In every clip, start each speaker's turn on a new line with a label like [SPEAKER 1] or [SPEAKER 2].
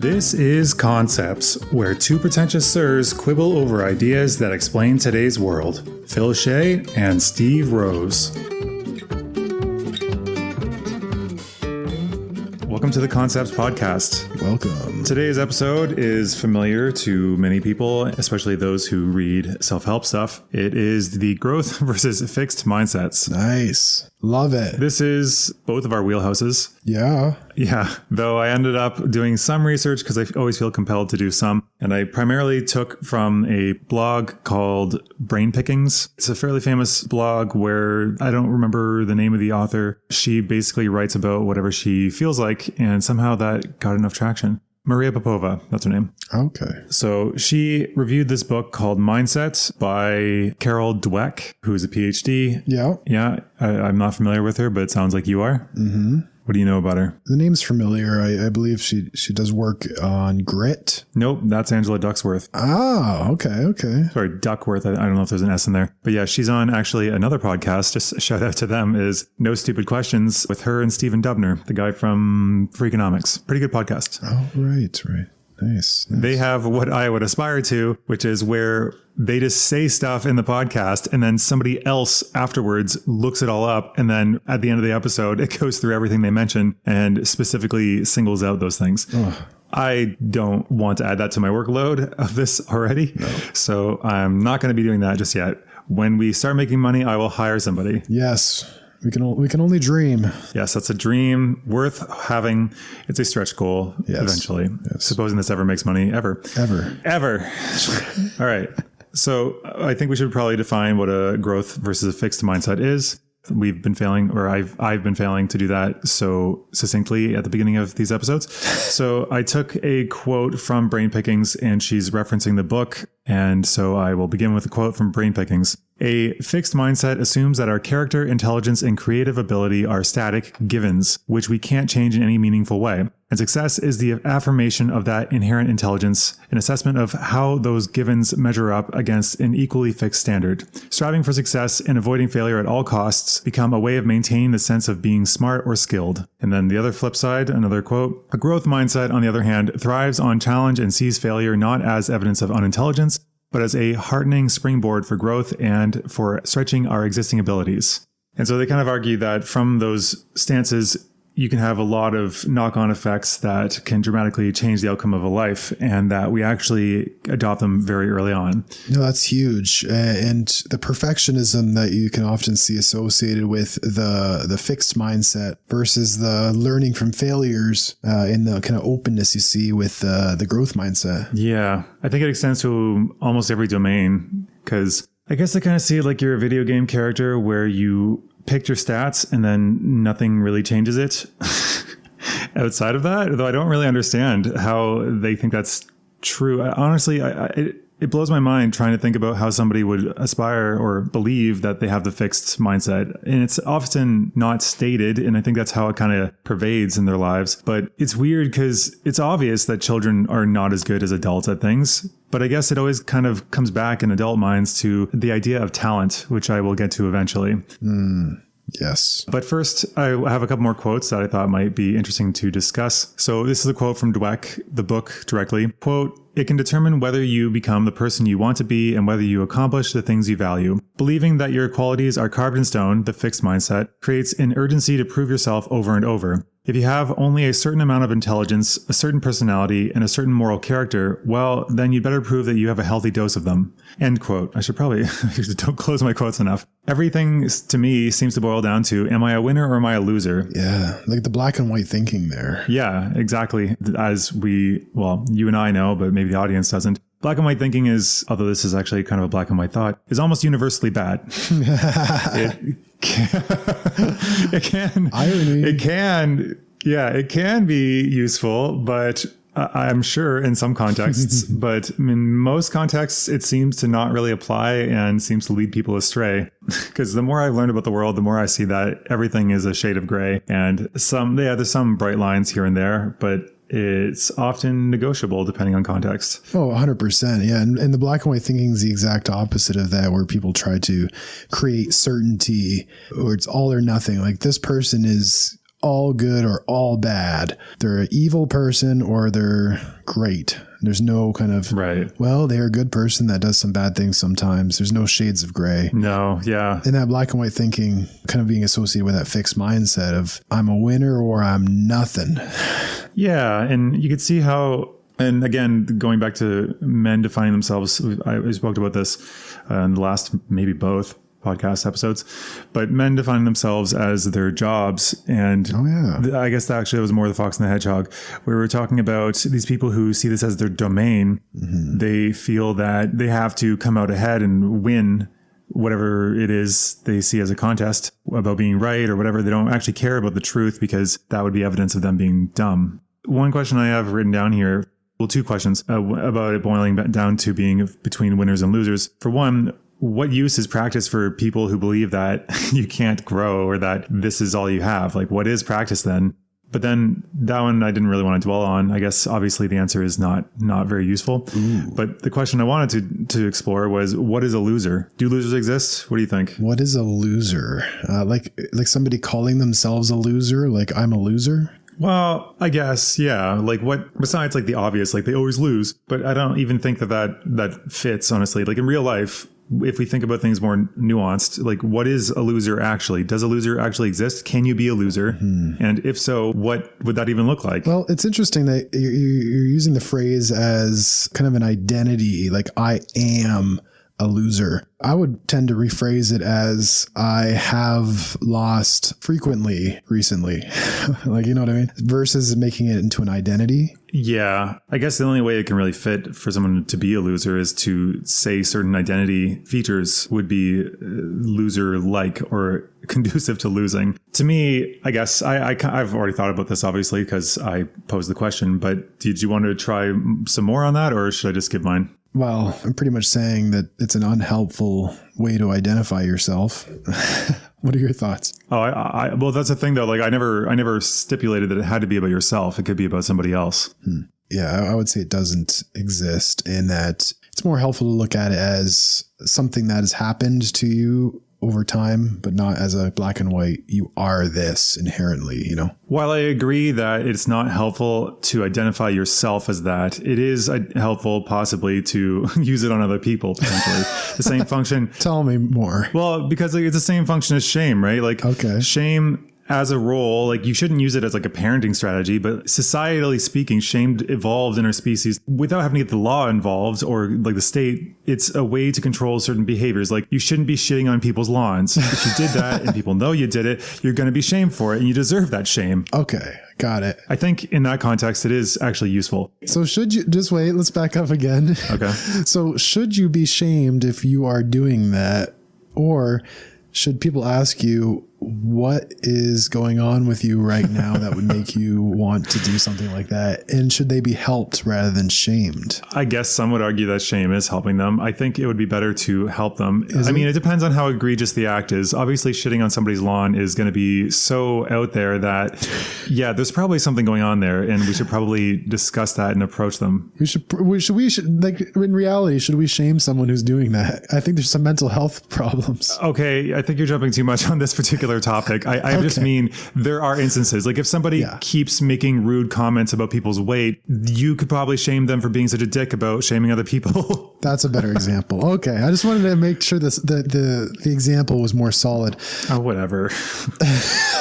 [SPEAKER 1] This is Concepts, where two pretentious sirs quibble over ideas that explain today's world. Phil Shea and Steve Rose. Welcome to the Concepts Podcast.
[SPEAKER 2] Welcome.
[SPEAKER 1] Today's episode is familiar to many people, especially those who read self-help stuff. It is the growth versus fixed mindsets.
[SPEAKER 2] Nice. Love it.
[SPEAKER 1] This is both of our wheelhouses.
[SPEAKER 2] Yeah.
[SPEAKER 1] Yeah, though I ended up doing some research because I always feel compelled to do some. And I primarily took from a blog called Brain Pickings. It's a fairly famous blog where I don't remember the name of the author. She basically writes about whatever she feels like, and somehow that got enough traction. Maria Popova, that's her name.
[SPEAKER 2] Okay.
[SPEAKER 1] So she reviewed this book called Mindset by Carol Dweck, who's a PhD.
[SPEAKER 2] Yeah.
[SPEAKER 1] Yeah, I'm not familiar with her, but it sounds like you are.
[SPEAKER 2] Mm-hmm.
[SPEAKER 1] What do you know about her?
[SPEAKER 2] The name's familiar. I believe she does work on grit.
[SPEAKER 1] Nope, that's Angela Duckworth.
[SPEAKER 2] Ah, okay.
[SPEAKER 1] Sorry, Duckworth. I don't know if there's an S in there. But yeah, she's on actually another podcast. Just a shout out to them, is No Stupid Questions with her and Stephen Dubner, the guy from Freakonomics. Pretty good podcast.
[SPEAKER 2] Oh, right. Nice.
[SPEAKER 1] They have what I would aspire to, which is where they just say stuff in the podcast and then somebody else afterwards looks it all up. And then at the end of the episode, it goes through everything they mention and specifically singles out those things. Oh. I don't want to add that to my workload of this already. No. So I'm not going to be doing that just yet. When we start making money, I will hire somebody.
[SPEAKER 2] Yes. We can only dream.
[SPEAKER 1] Yes, that's a dream worth having. It's a stretch goal eventually. Yes. Supposing this ever makes money, ever. All right. So I think we should probably define what a growth versus a fixed mindset is. We've been failing, or I've been failing to do that so succinctly at the beginning of these episodes. So I took a quote from Brain Pickings, and she's referencing the book. And so I will begin with a quote from Brain Pickings. A fixed mindset assumes that our character, intelligence, and creative ability are static givens, which we can't change in any meaningful way. And success is the affirmation of that inherent intelligence, an assessment of how those givens measure up against an equally fixed standard. Striving for success and avoiding failure at all costs become a way of maintaining the sense of being smart or skilled. And then the other flip side, another quote, a growth mindset, on the other hand, thrives on challenge and sees failure not as evidence of unintelligence, but as a heartening springboard for growth and for stretching our existing abilities. And so they kind of argue that from those stances, you can have a lot of knock-on effects that can dramatically change the outcome of a life, and that we actually adopt them very early on.
[SPEAKER 2] No, that's huge. And the perfectionism that you can often see associated with the fixed mindset versus the learning from failures in the kind of openness you see with the growth mindset.
[SPEAKER 1] Yeah, I think it extends to almost every domain, because I guess I kind of see it like you're a video game character where you picked your stats and then nothing really changes it outside of that. Though I don't really understand how they think that's true. Honestly, it blows my mind trying to think about how somebody would aspire or believe that they have the fixed mindset. And it's often not stated. And I think that's how it kind of pervades in their lives. But it's weird because it's obvious that children are not as good as adults at things. But I guess it always kind of comes back in adult minds to the idea of talent, which I will get to eventually.
[SPEAKER 2] Yes.
[SPEAKER 1] But first, I have a couple more quotes that I thought might be interesting to discuss. So this is a quote from Dweck, the book directly. Quote, it can determine whether you become the person you want to be and whether you accomplish the things you value. Believing that your qualities are carved in stone, the fixed mindset, creates an urgency to prove yourself over and over. If you have only a certain amount of intelligence, a certain personality, and a certain moral character, well, then you'd better prove that you have a healthy dose of them. End quote. I should probably don't close my quotes enough. Everything to me seems to boil down to, am I a winner or am I a loser?
[SPEAKER 2] Yeah, like the black and white thinking there.
[SPEAKER 1] Yeah, exactly. As you and I know, but maybe the audience doesn't. Black and white thinking is, although this is actually kind of a black and white thought, is almost universally bad. It can be useful, but I'm sure in some contexts, but in most contexts, it seems to not really apply and seems to lead people astray. Because the more I've learned about the world, the more I see that everything is a shade of gray, and there's some bright lines here and there, but it's often negotiable depending on context.
[SPEAKER 2] Oh, 100%. Yeah. And the black and white thinking is the exact opposite of that, where people try to create certainty, or it's all or nothing. Like, this person is all good or all bad. They're an evil person or they're great. There's no kind of, well, they're a good person that does some bad things sometimes. There's no shades of gray.
[SPEAKER 1] No, yeah.
[SPEAKER 2] And that black and white thinking kind of being associated with that fixed mindset of I'm a winner or I'm nothing.
[SPEAKER 1] Yeah. And you could see how, and again, going back to men defining themselves, I spoke about this in the last, maybe both podcast episodes, but men defining themselves as their jobs. And I guess that actually was more the Fox and the Hedgehog. We were talking about these people who see this as their domain. Mm-hmm. They feel that they have to come out ahead and win whatever it is they see as a contest about being right or whatever. They don't actually care about the truth because that would be evidence of them being dumb. One question I have written down here, well, two questions about it boiling down to being between winners and losers. For one, what use is practice for people who believe that you can't grow or that this is all you have? Like, what is practice then? But then that one I didn't really want to dwell on. I guess obviously the answer is not very useful. Ooh. But the question I wanted to explore was, what is a loser? Do losers exist? What do you think?
[SPEAKER 2] What is a loser? Like somebody calling themselves a loser? Like, I'm a loser?
[SPEAKER 1] Well, I guess, yeah. Like what, besides like the obvious, like they always lose, but I don't even think that fits, honestly. Like in real life, if we think about things more nuanced, like what is a loser actually? Does a loser actually exist? Can you be a loser? Mm-hmm. And if so, what would that even look like?
[SPEAKER 2] Well, it's interesting that you're using the phrase as kind of an identity, like I am a loser. I would tend to rephrase it as I have lost frequently recently. Like, you know what I mean? Versus making it into an identity.
[SPEAKER 1] Yeah. I guess the only way it can really fit for someone to be a loser is to say certain identity features would be loser-like or conducive to losing. To me, I guess I've already thought about this, obviously, because I posed the question, but did you want to try some more on that, or should I just give mine?
[SPEAKER 2] Well, I'm pretty much saying that it's an unhelpful way to identify yourself. What are your thoughts?
[SPEAKER 1] Oh, well, that's the thing though. Like I never stipulated that it had to be about yourself. It could be about somebody else.
[SPEAKER 2] Yeah, I would say it doesn't exist, in that it's more helpful to look at it as something that has happened to you over time, but not as a black and white, you are this inherently, you know?
[SPEAKER 1] While I agree that it's not helpful to identify yourself as that, it is helpful possibly to use it on other people, potentially. The same function.
[SPEAKER 2] Tell me more.
[SPEAKER 1] Well, because it's the same function as shame, right? Like shame as a role, like you shouldn't use it as like a parenting strategy, but societally speaking, shame evolved in our species without having to get the law involved or like the state. It's a way to control certain behaviors. Like you shouldn't be shitting on people's lawns. If you did that and people know you did it, you're going to be shamed for it and you deserve that shame.
[SPEAKER 2] Okay. Got it.
[SPEAKER 1] I think in that context, it is actually useful.
[SPEAKER 2] So should you just wait? Let's back up again.
[SPEAKER 1] Okay.
[SPEAKER 2] So should you be shamed if you are doing that, or should people ask you, what is going on with you right now that would make you want to do something like that? And should they be helped rather than shamed?
[SPEAKER 1] I guess some would argue that shame is helping them. I think it would be better to help them. I mean, it depends on how egregious the act is. Obviously, shitting on somebody's lawn is going to be so out there that, yeah, there's probably something going on there, and we should probably discuss that and approach them.
[SPEAKER 2] We should like in reality, should we shame someone who's doing that? I think there's some mental health problems.
[SPEAKER 1] Okay, I think you're jumping too much on this particular topic. I just mean there are instances, like if somebody keeps making rude comments about people's weight, you could probably shame them for being such a dick about shaming other people.
[SPEAKER 2] That's a better example. Okay, I just wanted to make sure that the example was more solid.
[SPEAKER 1] Oh, whatever.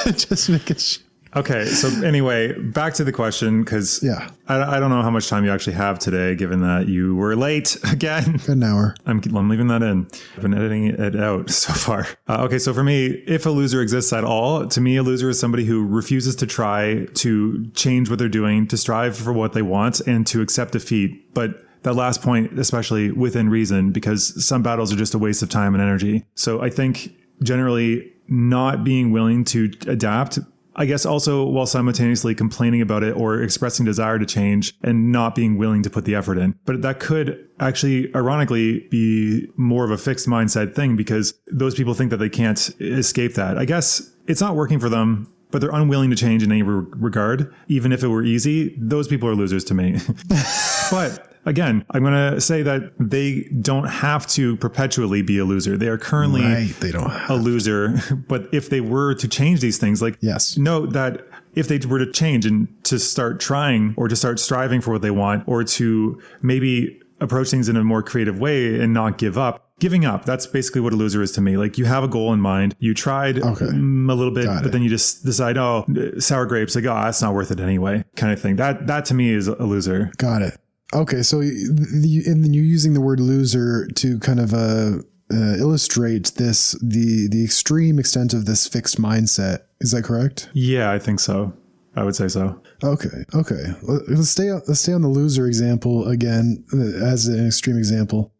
[SPEAKER 2] Just make it.
[SPEAKER 1] Okay, so anyway, back to the question, because I don't know how much time you actually have today, given that you were late again.
[SPEAKER 2] An hour.
[SPEAKER 1] I'm leaving that in. I've been editing it out so far. Okay, so for me, if a loser exists at all, to me, a loser is somebody who refuses to try to change what they're doing, to strive for what they want, and to accept defeat. But that last point, especially within reason, because some battles are just a waste of time and energy. So I think generally not being willing to adapt, I guess also while simultaneously complaining about it or expressing desire to change and not being willing to put the effort in. But that could actually, ironically, be more of a fixed mindset thing, because those people think that they can't escape that. I guess it's not working for them, but they're unwilling to change in any regard. Even if it were easy, those people are losers to me. But again, I'm going to say that they don't have to perpetually be a loser. They are currently
[SPEAKER 2] they don't
[SPEAKER 1] a loser. But if they were to change these things, like,
[SPEAKER 2] yes,
[SPEAKER 1] note that if they were to change and to start trying or to start striving for what they want, or to maybe approach things in a more creative way and not give up. Giving up, that's basically what a loser is to me. Like, you have a goal in mind, you tried a little bit, but then you just decide, oh, sour grapes, like, oh, that's not worth it anyway, kind of thing. That to me is a loser.
[SPEAKER 2] Got it. Okay, so and then you're using the word loser to kind of illustrate the extreme extent of this fixed mindset. Is that correct?
[SPEAKER 1] Yeah, I think so. I would say so.
[SPEAKER 2] Okay. Let's stay on the loser example again as an extreme example.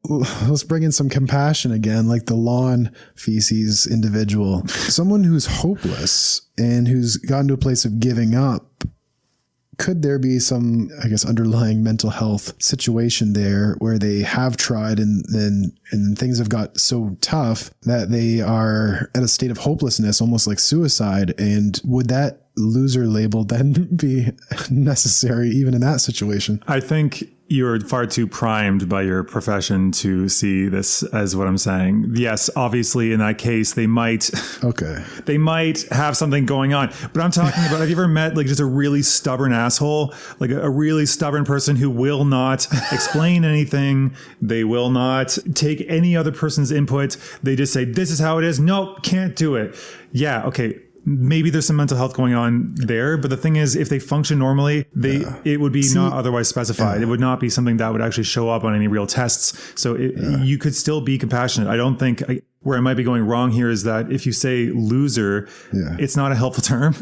[SPEAKER 2] Let's bring in some compassion again, like the lawn feces individual. Someone who's hopeless and who's gotten to a place of giving up. Could there be some, I guess, underlying mental health situation there where they have tried and things have got so tough that they are at a state of hopelessness, almost like suicide? And would that loser label then be necessary even in that situation?
[SPEAKER 1] I think you're far too primed by your profession to see this as what I'm saying. Yes, obviously in that case, they might have something going on, but I'm talking about, have you ever met like just a really stubborn asshole, like a really stubborn person who will not explain anything. They will not take any other person's input. They just say, this is how it is. Nope, can't do it. Yeah. Okay. Maybe there's some mental health going on there, but the thing is, if they function normally, it would be not otherwise specified. It would not be something that would actually show up on any real tests. So you could still be compassionate. I don't think where I might be going wrong here is that if you say loser, it's not a helpful term.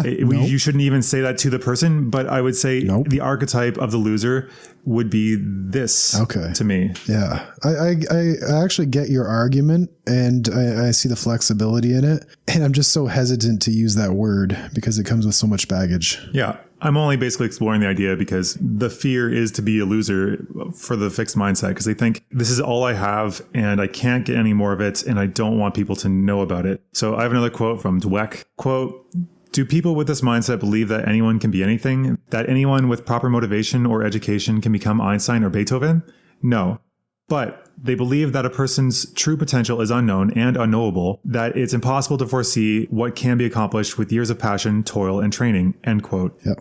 [SPEAKER 1] You shouldn't even say that to the person, but I would say the archetype of the loser would be this to me.
[SPEAKER 2] Yeah. I actually get your argument, and I see the flexibility in it. And I'm just so hesitant to use that word because it comes with so much baggage.
[SPEAKER 1] Yeah. I'm only basically exploring the idea because the fear is to be a loser for the fixed mindset, because they think this is all I have and I can't get any more of it and I don't want people to know about it. So I have another quote from Dweck. Quote, do people with this mindset believe that anyone can be anything? That anyone with proper motivation or education can become Einstein or Beethoven? No. But they believe that a person's true potential is unknown and unknowable, that it's impossible to foresee what can be accomplished with years of passion, toil, and training. End quote.
[SPEAKER 2] Yeah.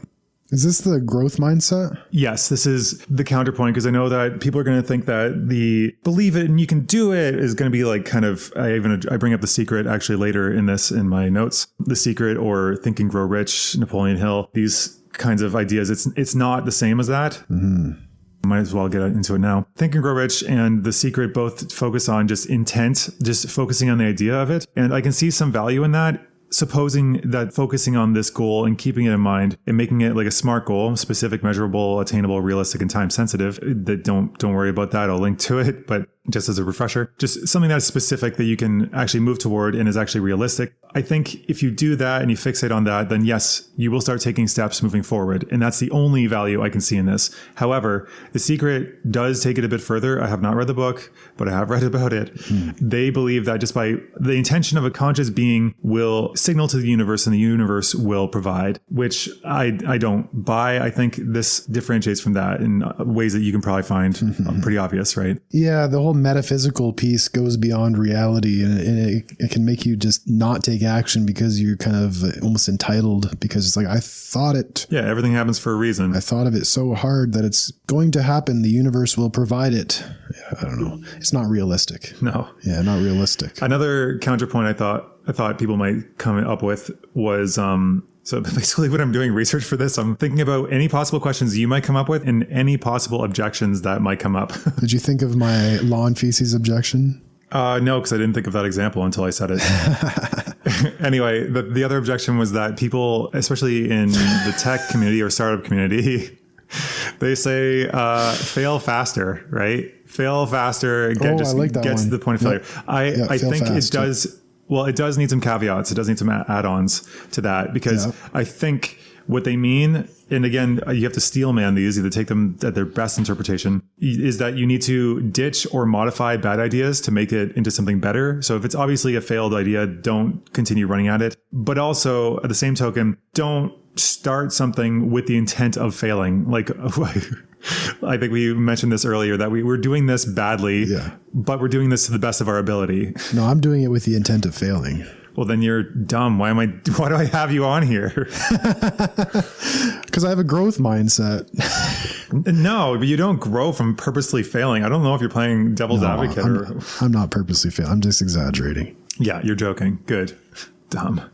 [SPEAKER 2] Is this the growth mindset?
[SPEAKER 1] Yes, this is the counterpoint, because I know that people are going to think that the believe it and you can do it is going to be like kind of, I bring up The Secret actually later in my notes. The Secret or Think and Grow Rich, Napoleon Hill, these kinds of ideas. It's not the same as that. Mm-hmm. Might as well get into it now. Think and Grow Rich and The Secret both focus on just intent, just focusing on the idea of it. And I can see some value in that, supposing that focusing on this goal and keeping it in mind and making it like a SMART goal, specific, measurable, attainable, realistic, and time sensitive. That don't worry about that. I'll link to it, but just as a refresher, just something that's specific that you can actually move toward and is actually realistic. I think if you do that and you fixate on that, then yes, you will start taking steps moving forward. And that's the only value I can see in this. However, The Secret does take it a bit further. I have not read the book, but I have read about it. They believe that just by the intention of a conscious being will signal to the universe and the universe will provide, which I don't buy. I think this differentiates from that in ways that you can probably find pretty obvious, right?
[SPEAKER 2] Yeah, the whole metaphysical piece goes beyond reality, and it can make you just not take action because you're kind of almost entitled, because it's like, I thought it.
[SPEAKER 1] Yeah, everything happens for a reason.
[SPEAKER 2] I thought of it so hard that it's going to happen. The universe will provide it. Yeah, I don't know. It's not realistic.
[SPEAKER 1] No.
[SPEAKER 2] Yeah, not realistic.
[SPEAKER 1] Another counterpoint I thought people might come up with was so basically when I'm doing research for this, I'm thinking about any possible questions you might come up with and any possible objections that might come up.
[SPEAKER 2] Did you think of my lawn feces objection?
[SPEAKER 1] No, because I didn't think of that example until I said it. Anyway, the other objection was that people, especially in the tech community or startup community, they say fail faster, right? Fail faster, get to the point of failure. I think fast, it does. Well, it does need some caveats. It does need some add-ons to that, because I think what they mean, and again, you have to steel man these, either take them at their best interpretation, is that you need to ditch or modify bad ideas to make it into something better. So if it's obviously a failed idea, don't continue running at it. But also, at the same token, don't start something with the intent of failing. Like, I think we mentioned this earlier, that we're doing this badly, but we're doing this to the best of our ability.
[SPEAKER 2] No, I'm doing it with the intent of failing.
[SPEAKER 1] Well, then you're dumb. Why do I have you on here?
[SPEAKER 2] Because I have a growth mindset.
[SPEAKER 1] No, but you don't grow from purposely failing. I don't know if you're playing devil's advocate.
[SPEAKER 2] I'm not purposely failing. I'm just exaggerating.
[SPEAKER 1] Yeah, you're joking. Good. Dumb.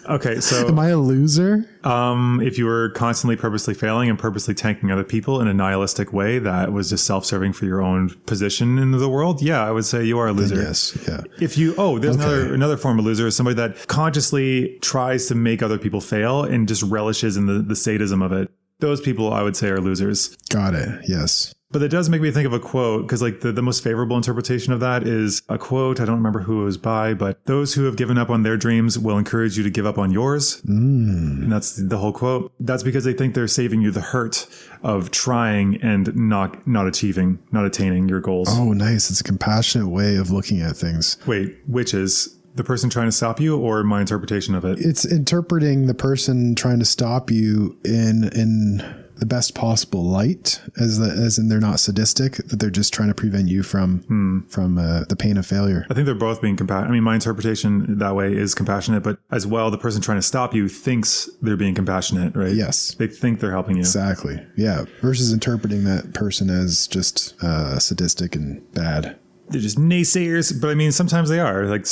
[SPEAKER 1] Okay, so
[SPEAKER 2] am I a loser?
[SPEAKER 1] If you were constantly purposely failing and purposely tanking other people in a nihilistic way that was just self-serving for your own position in the world, yeah, I would say you are a loser.
[SPEAKER 2] Then yes, yeah.
[SPEAKER 1] If you there's another form of loser is somebody that consciously tries to make other people fail and just relishes in the sadism of it. Those people I would say are losers.
[SPEAKER 2] Got it. Yes.
[SPEAKER 1] But it does make me think of a quote, because like the most favorable interpretation of that is a quote. I don't remember who it was by, but those who have given up on their dreams will encourage you to give up on yours. And that's the whole quote. That's because they think they're saving you the hurt of trying and not achieving, not attaining your goals.
[SPEAKER 2] Oh, nice. It's a compassionate way of looking at things.
[SPEAKER 1] Wait, which is the person trying to stop you or my interpretation of it?
[SPEAKER 2] It's interpreting the person trying to stop you in the best possible light, as in they're not sadistic, that they're just trying to prevent you from the pain of failure.
[SPEAKER 1] I think they're both being compassionate. I mean, my interpretation that way is compassionate, but as well, the person trying to stop you thinks they're being compassionate, right?
[SPEAKER 2] Yes.
[SPEAKER 1] They think they're helping you.
[SPEAKER 2] Exactly. Yeah. Versus interpreting that person as just sadistic and bad.
[SPEAKER 1] They're just naysayers, but I mean, sometimes they are. Like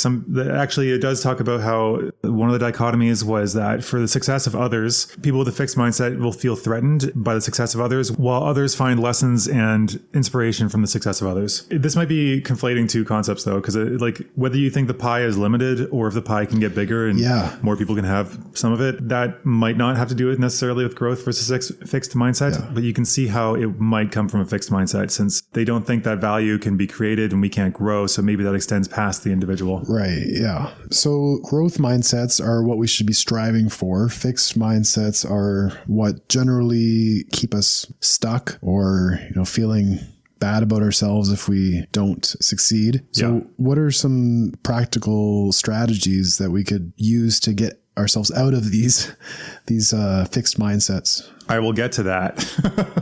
[SPEAKER 1] actually, it does talk about how one of the dichotomies was that for the success of others, people with a fixed mindset will feel threatened by the success of others, while others find lessons and inspiration from the success of others. This might be conflating two concepts, though, because like whether you think the pie is limited or if the pie can get bigger and more people can have some of it, that might not have to do with necessarily with growth versus fixed mindset, but you can see how it might come from a fixed mindset since they don't think that value can be created and we can't grow. So maybe that extends past the individual.
[SPEAKER 2] Right. Yeah. So growth mindsets are what we should be striving for. Fixed mindsets are what generally keep us stuck or, feeling bad about ourselves if we don't succeed. So what are some practical strategies that we could use to get ourselves out of these fixed mindsets?
[SPEAKER 1] I will get to that.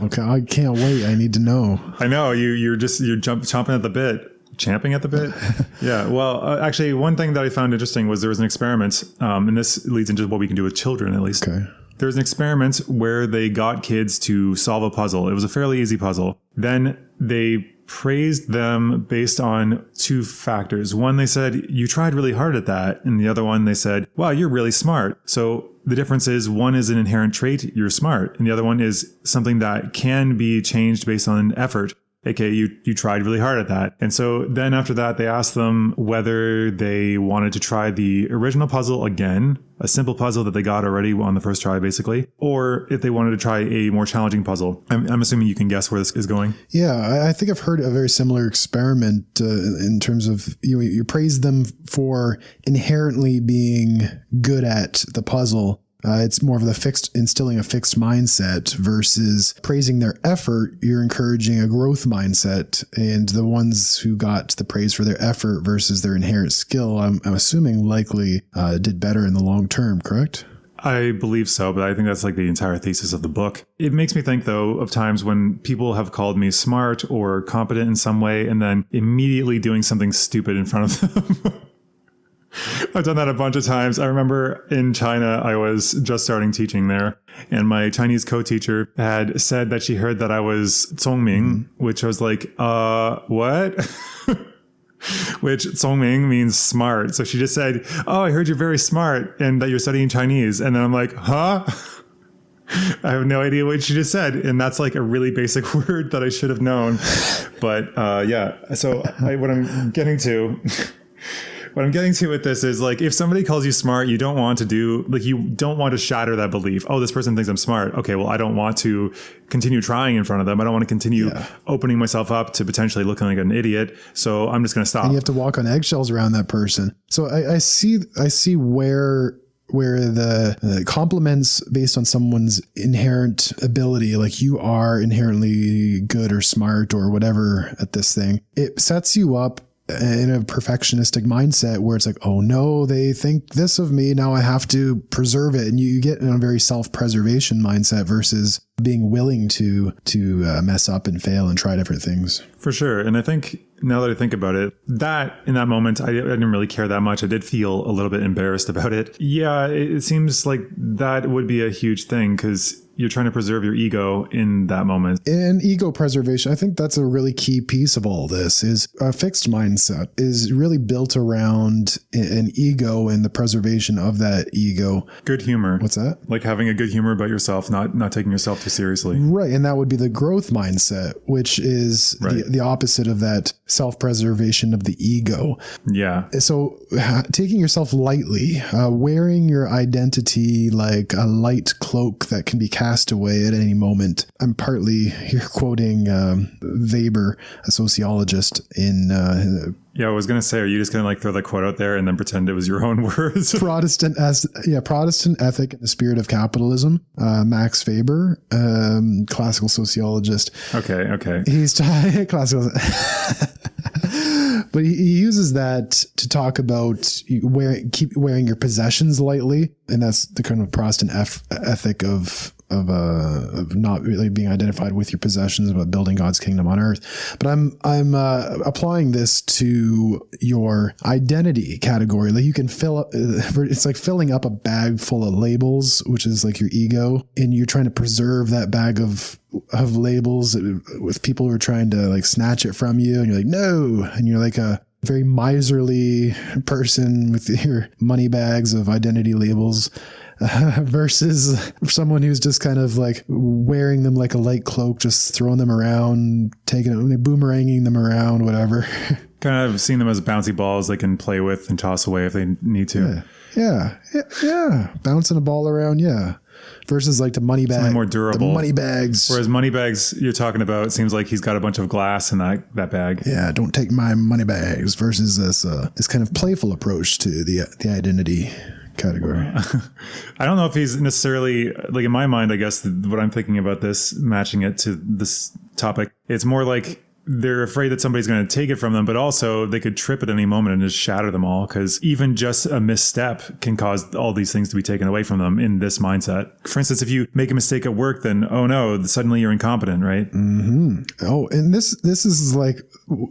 [SPEAKER 2] Okay. I can't wait. I need to know.
[SPEAKER 1] I know you're chomping at the bit. Champing at the bit? Yeah. Well, actually, one thing that I found interesting was there was an experiment, and this leads into what we can do with children, at least.
[SPEAKER 2] Okay.
[SPEAKER 1] There was an experiment where they got kids to solve a puzzle. It was a fairly easy puzzle. Then they praised them based on two factors. One, they said, you tried really hard at that. And the other one, they said, wow, you're really smart. So the difference is one is an inherent trait, you're smart. And the other one is something that can be changed based on effort. Okay, you tried really hard at that. And so then after that, they asked them whether they wanted to try the original puzzle again, a simple puzzle that they got already on the first try, basically, or if they wanted to try a more challenging puzzle. I'm assuming you can guess where this is going. Yeah,
[SPEAKER 2] I think I've heard a very similar experiment in terms of you praise them for inherently being good at the puzzle. It's more of instilling a fixed mindset versus praising their effort. You're encouraging a growth mindset, and the ones who got the praise for their effort versus their inherent skill, I'm assuming likely did better in the long term, correct?
[SPEAKER 1] I believe so, but I think that's like the entire thesis of the book. It makes me think, though, of times when people have called me smart or competent in some way and then immediately doing something stupid in front of them. I've done that a bunch of times. I remember in China, I was just starting teaching there, and my Chinese co-teacher had said that she heard that I was 聪明, which I was like, what? Which 聪明 means smart. So she just said, oh, I heard you're very smart and that you're studying Chinese. And then I'm like, huh? I have no idea what she just said. And that's like a really basic word that I should have known. But so what I'm getting to... What I'm getting to with this is like, if somebody calls you smart, you don't want to shatter that belief. Oh, this person thinks I'm smart. Okay, well, I don't want to continue trying in front of them. I don't want to continue opening myself up to potentially looking like an idiot. So I'm just going to stop.
[SPEAKER 2] And you have to walk on eggshells around that person. So I see where the compliments based on someone's inherent ability, like you are inherently good or smart or whatever at this thing, it sets you up in a perfectionistic mindset where it's like, oh no, they think this of me. Now I have to preserve it. And you get in a very self-preservation mindset versus being willing to mess up and fail and try different things.
[SPEAKER 1] For sure. And I think now that I think about it, that in that moment, I didn't really care that much. I did feel a little bit embarrassed about it. Yeah, it seems like that would be a huge thing because you're trying to preserve your ego in that moment.
[SPEAKER 2] And ego preservation, I think that's a really key piece of all this. Is a fixed mindset is really built around an ego and the preservation of that ego.
[SPEAKER 1] Good humor.
[SPEAKER 2] What's that?
[SPEAKER 1] Like having a good humor about yourself, not taking yourself too seriously.
[SPEAKER 2] Right. And that would be the growth mindset, which is the opposite of that self-preservation of the ego.
[SPEAKER 1] Yeah.
[SPEAKER 2] So taking yourself lightly, wearing your identity like a light cloak that can be cast away at any moment. I'm partly here quoting Weber, a sociologist in...
[SPEAKER 1] yeah, I was going to say, are you just going to like throw that quote out there and then pretend it was your own words?
[SPEAKER 2] Protestant Ethic in the Spirit of Capitalism. Max Weber, classical sociologist.
[SPEAKER 1] Okay.
[SPEAKER 2] He's classical... But he uses that to talk about keep wearing your possessions lightly. And that's the kind of Protestant ethic of not really being identified with your possessions, but building God's kingdom on earth. But I'm applying this to your identity category. Like you can fill up, it's like filling up a bag full of labels, which is like your ego. And you're trying to preserve that bag of labels with people who are trying to like snatch it from you. And you're like, no. And you're like a very miserly person with your money bags of identity labels. Versus someone who's just kind of like wearing them like a light cloak, just throwing them around, boomeranging them around, whatever.
[SPEAKER 1] Kind of seeing them as bouncy balls they can play with and toss away if they need to.
[SPEAKER 2] Yeah. Bouncing a ball around. Yeah. Versus like the money bag,
[SPEAKER 1] more durable.
[SPEAKER 2] The money bags.
[SPEAKER 1] Whereas money bags you're talking about, it seems like he's got a bunch of glass in that bag.
[SPEAKER 2] Yeah, don't take my money bags. Versus this kind of playful approach to the identity category.
[SPEAKER 1] I don't know if he's necessarily like in my mind. I guess what I'm thinking about this, matching it to this topic, it's more like they're afraid that somebody's going to take it from them, but also they could trip at any moment and just shatter them all, because even just a misstep can cause all these things to be taken away from them in this mindset. For instance, if you make a mistake at work, then, oh no, suddenly you're incompetent, right?
[SPEAKER 2] Mm-hmm. Oh, and this is like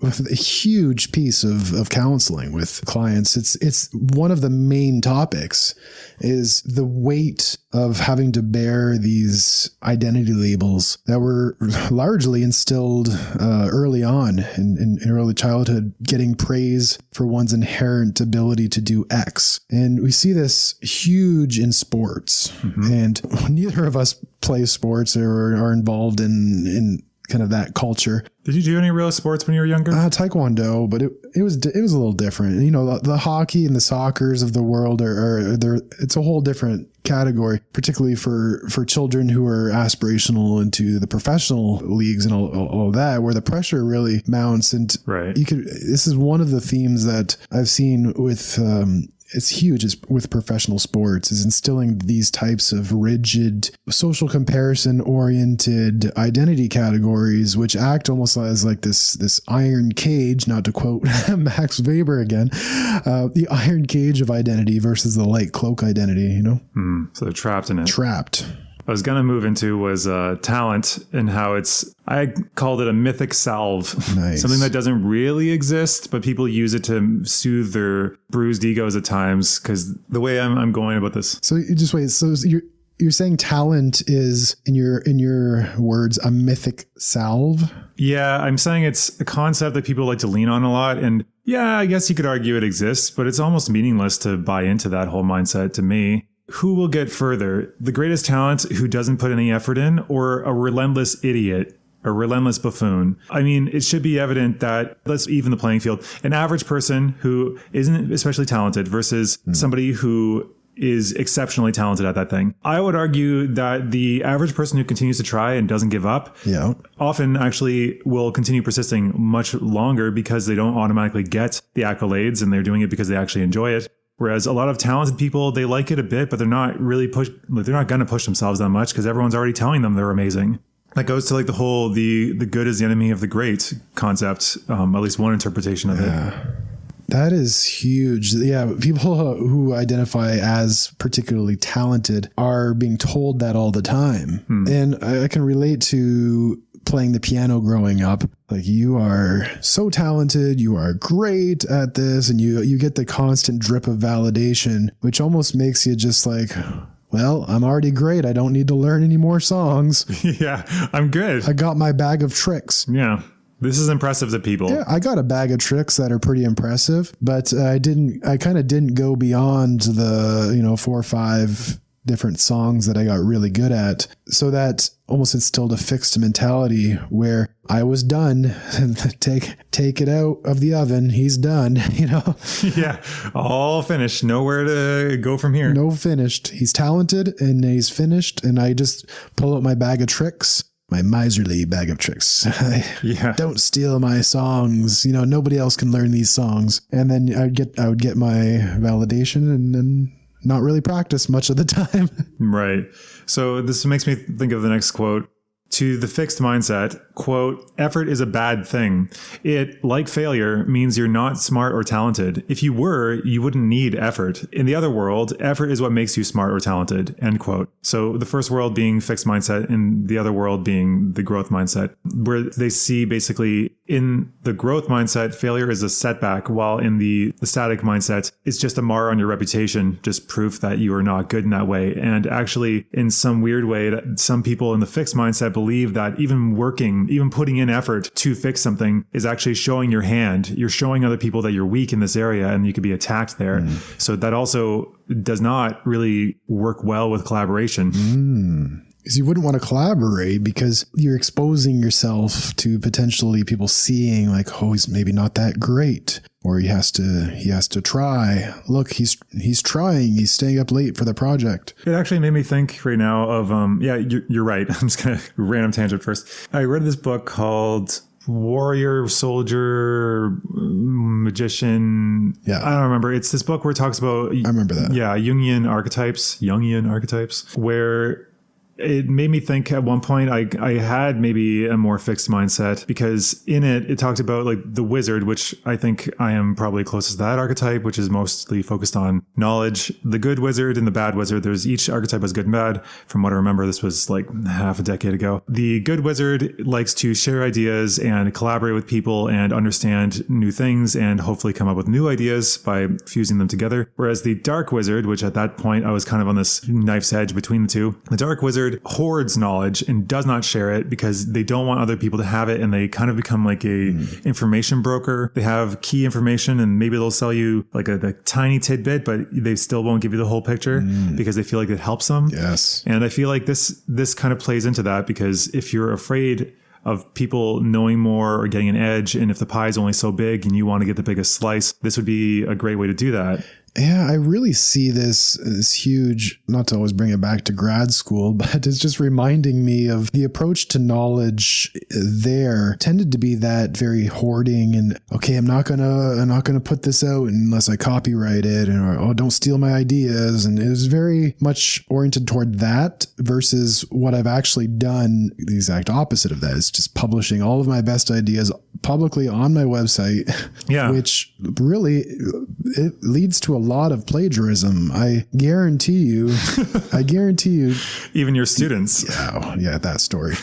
[SPEAKER 2] a huge piece of counseling with clients. It's one of the main topics is the weight of having to bear these identity labels that were largely instilled early on in early childhood, getting praise for one's inherent ability to do X. And we see this huge in sports. Mm-hmm. And neither of us play sports or are involved in kind of that culture.
[SPEAKER 1] Did you do any real sports when you were younger?
[SPEAKER 2] Taekwondo, but it was a little different. You know, the hockey and the soccers of the world it's a whole different category, particularly for children who are aspirational into the professional leagues and all that, where the pressure really mounts. And
[SPEAKER 1] right.
[SPEAKER 2] This is one of the themes that I've seen with, it's huge with professional sports, is instilling these types of rigid social comparison oriented identity categories, which act almost as like this iron cage, not to quote Max Weber again, the iron cage of identity versus the light cloak identity, you know?
[SPEAKER 1] So they're trapped in it.
[SPEAKER 2] Trapped.
[SPEAKER 1] I was going to move into was talent and how I called it a mythic salve.
[SPEAKER 2] Nice.
[SPEAKER 1] Something that doesn't really exist, but people use it to soothe their bruised egos at times, because the way I'm going about this.
[SPEAKER 2] So you just wait. So you're saying talent is, in your words, a mythic salve?
[SPEAKER 1] Yeah, I'm saying it's a concept that people like to lean on a lot. And yeah, I guess you could argue it exists, but it's almost meaningless to buy into that whole mindset to me. Who will get further? The greatest talent who doesn't put any effort in, or a relentless idiot, a relentless buffoon? I mean, it should be evident that, let's even the playing field. An average person who isn't especially talented versus somebody who is exceptionally talented at that thing. I would argue that the average person who continues to try and doesn't give up often actually will continue persisting much longer, because they don't automatically get the accolades and they're doing it because they actually enjoy it. Whereas a lot of talented people, they like it a bit, but they're not really they're not going to push themselves that much because everyone's already telling them they're amazing. That goes to like the whole, the good is the enemy of the great concept, at least one interpretation of it.
[SPEAKER 2] That is huge. Yeah, people who identify as particularly talented are being told that all the time. And I can relate to playing the piano growing up. Like, you are so talented, you are great at this, and you get the constant drip of validation, which almost makes you just like, well, I'm already great. I don't need to learn any more songs.
[SPEAKER 1] Yeah, I'm good.
[SPEAKER 2] I got my bag of tricks.
[SPEAKER 1] Yeah. This is impressive to people.
[SPEAKER 2] Yeah, I got a bag of tricks that are pretty impressive, but I kind of didn't go beyond the, 4 or 5 different songs that I got really good at. So that almost instilled a fixed mentality where I was done. Take it out of the oven. He's done,
[SPEAKER 1] Yeah, all finished. Nowhere to go from here.
[SPEAKER 2] No finished. He's talented and he's finished. And I just pull out my bag of tricks. My miserly bag of tricks.
[SPEAKER 1] Yeah.
[SPEAKER 2] Don't steal my songs. Nobody else can learn these songs. And then I would get my validation and then not really practice much of the time.
[SPEAKER 1] Right. So this makes me think of the next quote. To the fixed mindset, quote, effort is a bad thing. It, like failure, means you're not smart or talented. If you were, you wouldn't need effort. In the other world, effort is what makes you smart or talented, end quote. So the first world being fixed mindset and the other world being the growth mindset, where they see basically in the growth mindset, failure is a setback, while in the static mindset, it's just a mar on your reputation, just proof that you are not good in that way. And actually, in some weird way, some people in the fixed mindset believe that even putting in effort to fix something is actually showing your hand. You're showing other people that you're weak in this area and you could be attacked there. So that also does not really work well with collaboration.
[SPEAKER 2] Because you wouldn't want to collaborate because you're exposing yourself to potentially people seeing like, oh, he's maybe not that great, or he has to try. Look, he's trying. He's staying up late for the project.
[SPEAKER 1] It actually made me think right now of you're right. I'm just gonna random tangent first. I read this book called Warrior, Soldier, Magician.
[SPEAKER 2] Yeah.
[SPEAKER 1] I don't remember. It's this book where it talks about,
[SPEAKER 2] I remember that.
[SPEAKER 1] Yeah, Jungian archetypes, where it made me think at one point I had maybe a more fixed mindset, because in it talked about like the wizard, which I think I am probably closest to that archetype, which is mostly focused on knowledge. The good wizard and the bad wizard, there's each archetype has good and bad. From what I remember, this was like half a decade ago. The good wizard likes to share ideas and collaborate with people and understand new things and hopefully come up with new ideas by fusing them together. Whereas the dark wizard, which at that point I was kind of on this knife's edge between the two, the dark wizard hoards knowledge and does not share it because they don't want other people to have it, and they kind of become like a information broker. They have key information and maybe they'll sell you like a tiny tidbit, but they still won't give you the whole picture because they feel like it helps them.
[SPEAKER 2] Yes.
[SPEAKER 1] And I feel like this kind of plays into that, because if you're afraid of people knowing more or getting an edge, and if the pie is only so big and you want to get the biggest slice, this would be a great way to do that.
[SPEAKER 2] Yeah, I really see this huge, not to always bring it back to grad school, but it's just reminding me of the approach to knowledge there tended to be that very hoarding and, okay, I'm not gonna put this out unless I copyright it, and oh, don't steal my ideas. And it was very much oriented toward that versus what I've actually done. The exact opposite of that is just publishing all of my best ideas publicly on my website, which really it leads to a lot of plagiarism. I guarantee you.
[SPEAKER 1] Even your students.
[SPEAKER 2] Yeah, that story.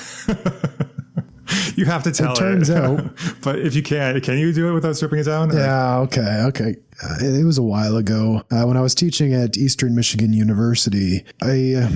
[SPEAKER 1] You have to tell it.
[SPEAKER 2] It turns out.
[SPEAKER 1] But if you can you do it without stripping it down?
[SPEAKER 2] Yeah, okay. It was a while ago when I was teaching at Eastern Michigan University. I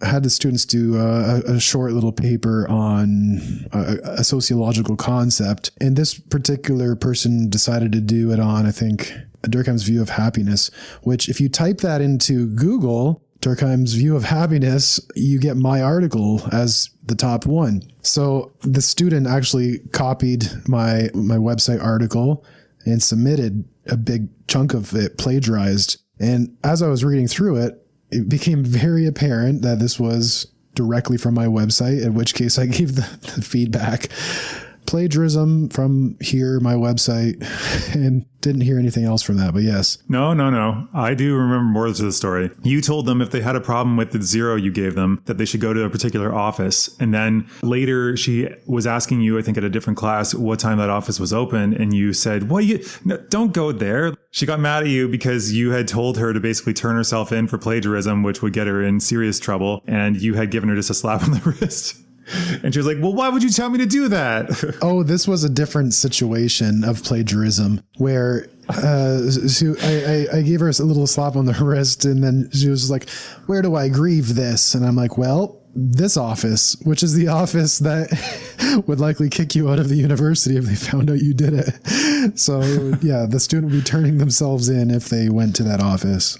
[SPEAKER 2] had the students do a short little paper on a sociological concept. And this particular person decided to do it on, I think, Durkheim's view of happiness, which if you type that into Google, Durkheim's view of happiness, you get my article as the top one. So the student actually copied my website article and submitted a big chunk of it plagiarized. And as I was reading through it, it became very apparent that this was directly from my website, in which case I gave the feedback. Plagiarism from here, my website, and didn't hear anything else from that, but yes.
[SPEAKER 1] No. I do remember more to the story. You told them if they had a problem with the 0 you gave them, that they should go to a particular office. And then later she was asking you, I think at a different class, what time that office was open. And you said, no, don't go there. She got mad at you because you had told her to basically turn herself in for plagiarism, which would get her in serious trouble. And you had given her just a slap on the wrist. And she was like, well, why would you tell me to do that?
[SPEAKER 2] Oh, this was a different situation of plagiarism where I gave her a little slap on the wrist, and then she was like, where do I grieve this? And I'm like, well, this office, which is the office that would likely kick you out of the university if they found out you did it. So yeah, the student would be turning themselves in if they went to that office.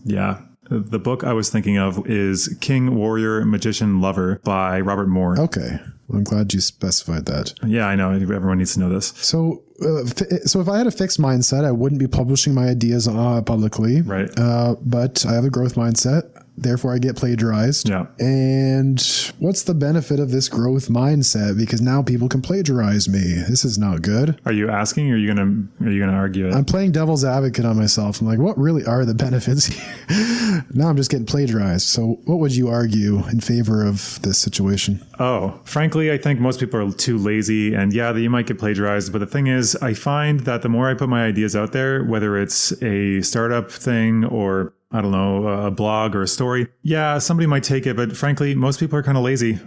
[SPEAKER 1] Yeah. The book I was thinking of is King, Warrior, Magician, Lover by Robert Moore.
[SPEAKER 2] Okay. Well, I'm glad you specified that.
[SPEAKER 1] Yeah, I know. Everyone needs to know this.
[SPEAKER 2] So if I had a fixed mindset, I wouldn't be publishing my ideas publicly.
[SPEAKER 1] Right.
[SPEAKER 2] But I have a growth mindset. Therefore, I get plagiarized.
[SPEAKER 1] Yeah.
[SPEAKER 2] And what's the benefit of this growth mindset? Because now people can plagiarize me. This is not good.
[SPEAKER 1] Are you asking, or are you gonna argue it?
[SPEAKER 2] I'm playing devil's advocate on myself. I'm like, what really are the benefits here? Now I'm just getting plagiarized. So what would you argue in favor of this situation?
[SPEAKER 1] Oh, frankly, I think most people are too lazy, and yeah, you might get plagiarized. But the thing is, I find that the more I put my ideas out there, whether it's a startup thing or I don't know, a blog or a story. Yeah, somebody might take it, but frankly, most people are kind of lazy.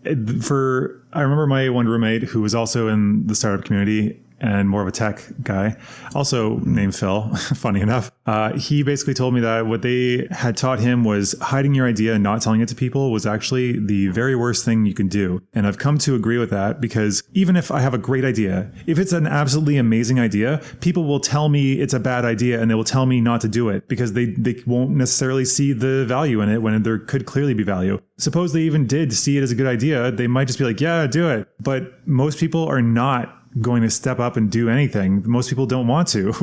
[SPEAKER 1] I remember my one roommate who was also in the startup community and more of a tech guy, also named Phil, funny enough. He basically told me that what they had taught him was hiding your idea and not telling it to people was actually the very worst thing you can do. And I've come to agree with that because even if I have a great idea, if it's an absolutely amazing idea, people will tell me it's a bad idea and they will tell me not to do it because they won't necessarily see the value in it when there could clearly be value. Suppose they even did see it as a good idea, they might just be like, yeah, do it. But most people are not going to step up and do anything. Most people don't want to.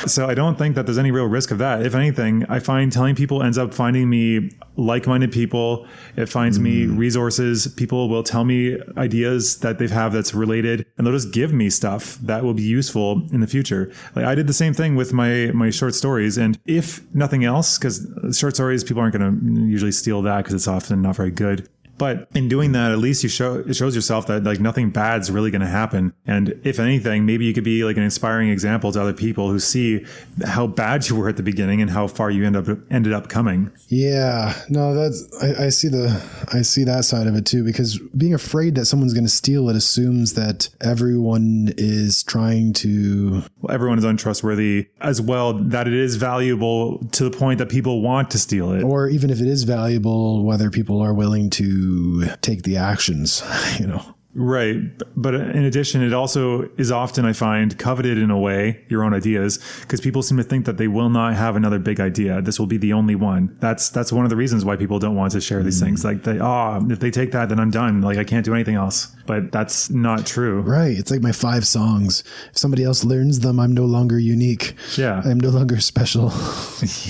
[SPEAKER 1] So I don't think that there's any real risk of that. If anything, I find telling people ends up finding me like-minded people. It finds me resources. People will tell me ideas that they have that's related, and they'll just give me stuff that will be useful in the future. Like I did the same thing with my short stories. And if nothing else, because short stories, people aren't going to usually steal that because it's often not very good. But in doing that, at least it shows yourself that like nothing bad's really going to happen. And if anything, maybe you could be like an inspiring example to other people who see how bad you were at the beginning and how far you ended up coming. Yeah, no, I see that side of it too, because being afraid that someone's going to steal it assumes that everyone is trying to. Well, everyone is untrustworthy as well, that it is valuable to the point that people want to steal it. Or even if it is valuable, whether people are willing to take the actions, Right. But in addition, it also is often, I find, coveted in a way, your own ideas, because people seem to think that they will not have another big idea. This will be the only one. That's one of the reasons why people don't want to share these things. Like if they take that, then I'm done. Like I can't do anything else. But that's not true. Right. It's like my 5 songs. If somebody else learns them, I'm no longer unique. Yeah. I'm no longer special.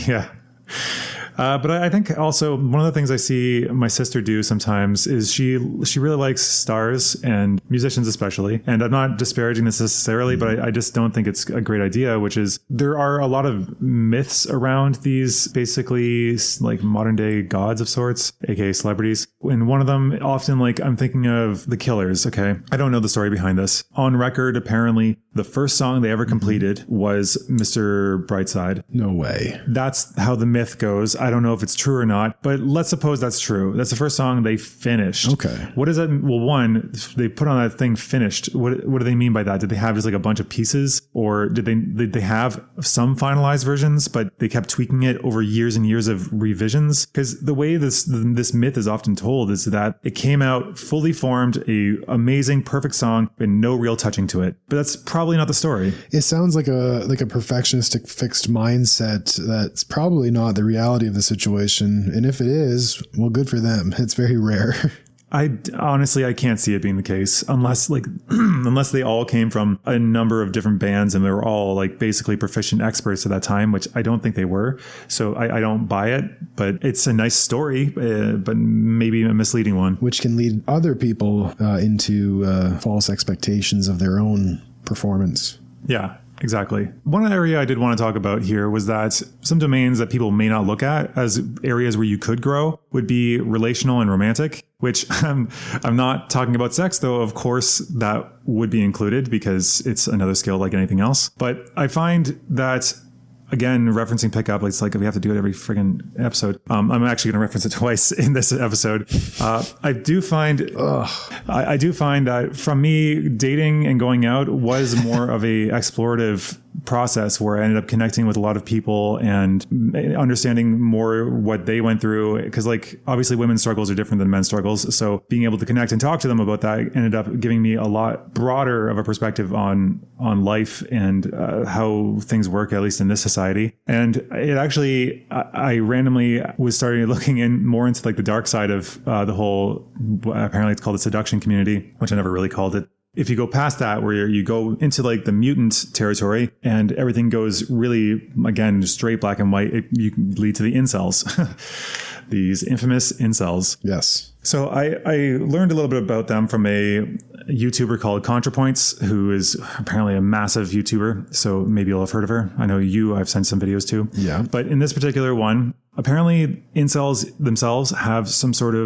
[SPEAKER 1] Yeah. But I think also one of the things I see my sister do sometimes is she really likes stars and musicians especially. And I'm not disparaging this necessarily, but I just don't think it's a great idea, which is there are a lot of myths around these basically like modern day gods of sorts, aka celebrities. And one of them often like I'm thinking of the Killers. Okay. I don't know the story behind this. On record, apparently the first song they ever completed was Mr. Brightside. No way. That's how the myth goes. I don't know if it's true or not, but let's suppose that's true. That's the first song they finished. Okay. What does that? Well, one, they put on that thing finished. What do they mean by that? Did they have just like a bunch of pieces, or did they have some finalized versions, but they kept tweaking it over years and years of revisions? Because the way this myth is often told is that it came out fully formed, a amazing, perfect song, and no real touching to it. But that's probably not the story. It sounds like a perfectionistic fixed mindset. That's probably not the reality of the situation. And if it is, well, good for them. It's very rare. I can't see it being the case unless they all came from a number of different bands and they were all like basically proficient experts at that time, which I don't think they were. So I don't buy it, but it's a nice story, but maybe a misleading one. Which can lead other people into false expectations of their own performance. Yeah. Exactly. One area I did want to talk about here was that some domains that people may not look at as areas where you could grow would be relational and romantic, which I'm not talking about sex, though, of course, that would be included because it's another skill like anything else. But I find that again, referencing pickup, it's like we have to do it every friggin' episode. I'm actually going to reference it twice in this episode. I do find that from me, dating and going out was more of a explorative process where I ended up connecting with a lot of people and understanding more what they went through. Because like obviously women's struggles are different than men's struggles. So being able to connect and talk to them about that ended up giving me a lot broader of a perspective on life and how things work, at least in this society. And it actually, I randomly was starting looking in more into like the dark side of the whole, apparently it's called the seduction community, which I never really called it. If you go past that, where you go into like the mutant territory and everything goes really, again, straight black and white, you can lead to the incels, these infamous incels.
[SPEAKER 2] Yes.
[SPEAKER 1] So I learned a little bit about them from a YouTuber called ContraPoints, who is apparently a massive YouTuber. So maybe you'll have heard of her. I know I've sent some videos to.
[SPEAKER 2] Yeah.
[SPEAKER 1] But in this particular one, apparently incels themselves have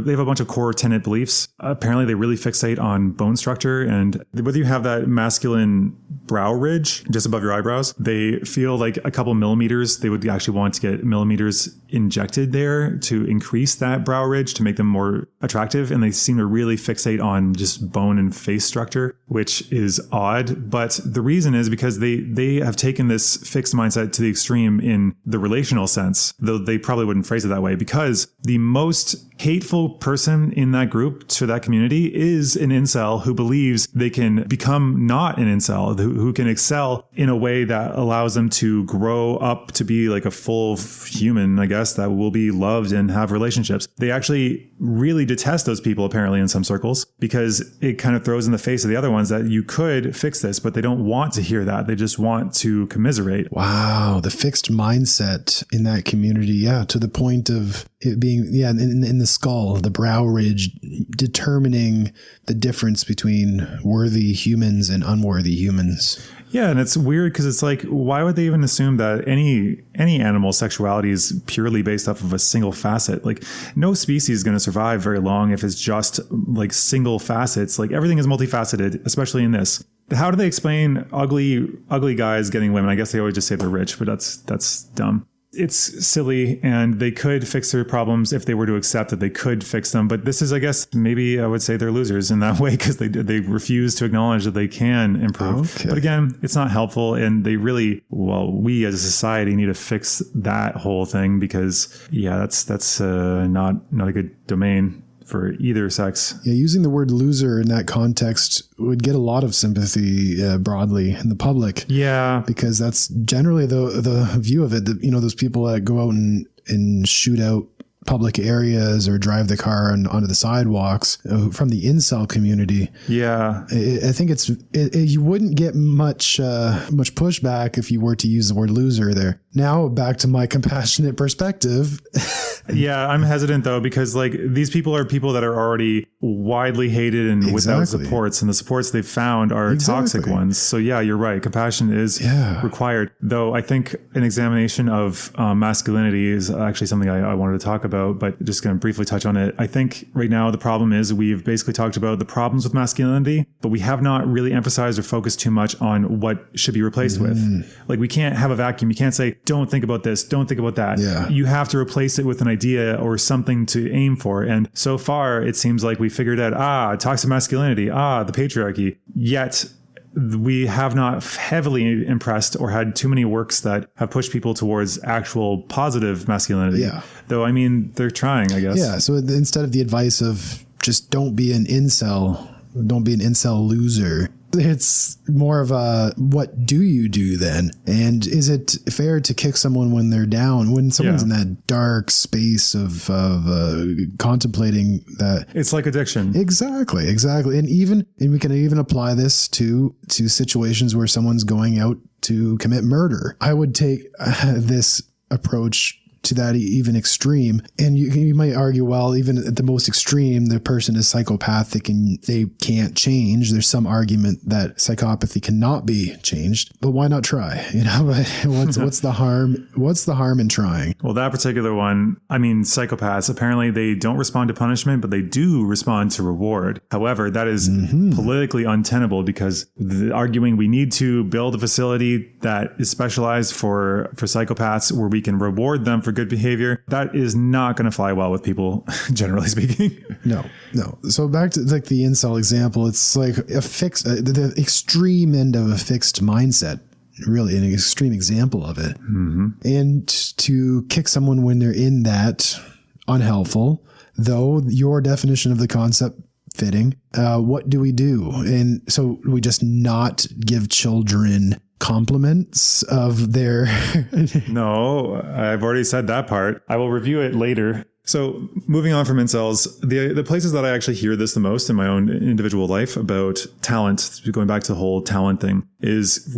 [SPEAKER 1] they have a bunch of core tenet beliefs. Apparently they really fixate on bone structure, and whether you have that masculine brow ridge just above your eyebrows, they feel like a couple millimeters, they would actually want to get millimeters injected there to increase that brow ridge to make them more attractive. And they seem to really fixate on just bone and face structure, which is odd. But the reason is because they have taken this fixed mindset to the extreme in the relational sense, though they probably wouldn't phrase it that way, because the most hateful person in that group to that community is an incel who believes they can become not an incel, who can excel in a way that allows them to grow up to be like a full human, I guess, that will be loved and have relationships. They actually really detest those people, apparently, in some circles, because it kind of throws in the face of the other ones that you could fix this, but they don't want to hear that. They just want to commiserate.
[SPEAKER 2] Wow. The fixed mindset in that community. Yeah. To the point of it being, in the skull, the brow ridge, determining the difference between worthy humans and unworthy humans.
[SPEAKER 1] Yeah, and it's weird because it's like, why would they even assume that any animal sexuality is purely based off of a single facet? Like, no species is going to survive very long if it's just like single facets. Like, everything is multifaceted, especially in this. How do they explain ugly guys getting women? I guess they always just say they're rich, but that's dumb. It's silly, and they could fix their problems if they were to accept that they could fix them. But this is, I guess, maybe I would say they're losers in that way because they refuse to acknowledge that they can improve. Okay. But again, it's not helpful, and we as a society need to fix that whole thing because, that's not a good domain for either sex.
[SPEAKER 2] Yeah, using the word loser in that context would get a lot of sympathy broadly in the public.
[SPEAKER 1] Yeah.
[SPEAKER 2] Because that's generally the view of it. Those people that go out and shoot out public areas or drive the car onto the sidewalks from the incel community.
[SPEAKER 1] Yeah.
[SPEAKER 2] I think you wouldn't get much pushback if you were to use the word loser there. Now back to my compassionate perspective.
[SPEAKER 1] Yeah, I'm hesitant though, because like these people are people that are already widely hated and without supports, and the supports they've found are toxic ones. So yeah, you're right. Compassion is required. Though I think an examination of masculinity is actually something I wanted to talk about, but just going to briefly touch on it. I think right now the problem is we've basically talked about the problems with masculinity, but we have not really emphasized or focused too much on what should be replaced with. Like, we can't have a vacuum. You can't say, don't think about this, don't think about that.
[SPEAKER 2] Yeah.
[SPEAKER 1] You have to replace it with an idea or something to aim for. And so far, it seems like we figured out, toxic masculinity, the patriarchy. Yet we have not heavily impressed or had too many works that have pushed people towards actual positive masculinity.
[SPEAKER 2] Yeah.
[SPEAKER 1] Though, I mean, they're trying, I guess.
[SPEAKER 2] Yeah. So instead of the advice of just don't be an incel loser, it's more of a, what do you do then? And is it fair to kick someone when they're down, when someone's in that dark space of contemplating that?
[SPEAKER 1] It's like addiction.
[SPEAKER 2] Exactly. And we can even apply this to situations where someone's going out to commit murder. I would take this approach to that even extreme. And you might argue, well, even at the most extreme, the person is psychopathic and they can't change. There's some argument that psychopathy cannot be changed, but why not try? You know, what's the harm? What's the harm in trying?
[SPEAKER 1] Well, that particular one, I mean, psychopaths, apparently they don't respond to punishment, but they do respond to reward. However, that is politically untenable because arguing we need to build a facility that is specialized for psychopaths where we can reward them for good behavior, that is not going to fly well with people, generally speaking.
[SPEAKER 2] No. So back to like the incel example, it's like a fixed, the extreme end of a fixed mindset. Really an extreme example of it. And to kick someone when they're in that unhelpful, though your definition of the concept fitting, what do we do? And so we just not give children compliments of their...
[SPEAKER 1] No, I've already said that part. I will review it later. So moving on from incels, the places that I actually hear this the most in my own individual life about talent, going back to the whole talent thing, is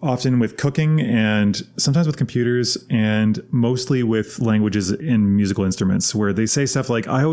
[SPEAKER 1] often with cooking and sometimes with computers and mostly with languages and musical instruments, where they say stuff like, I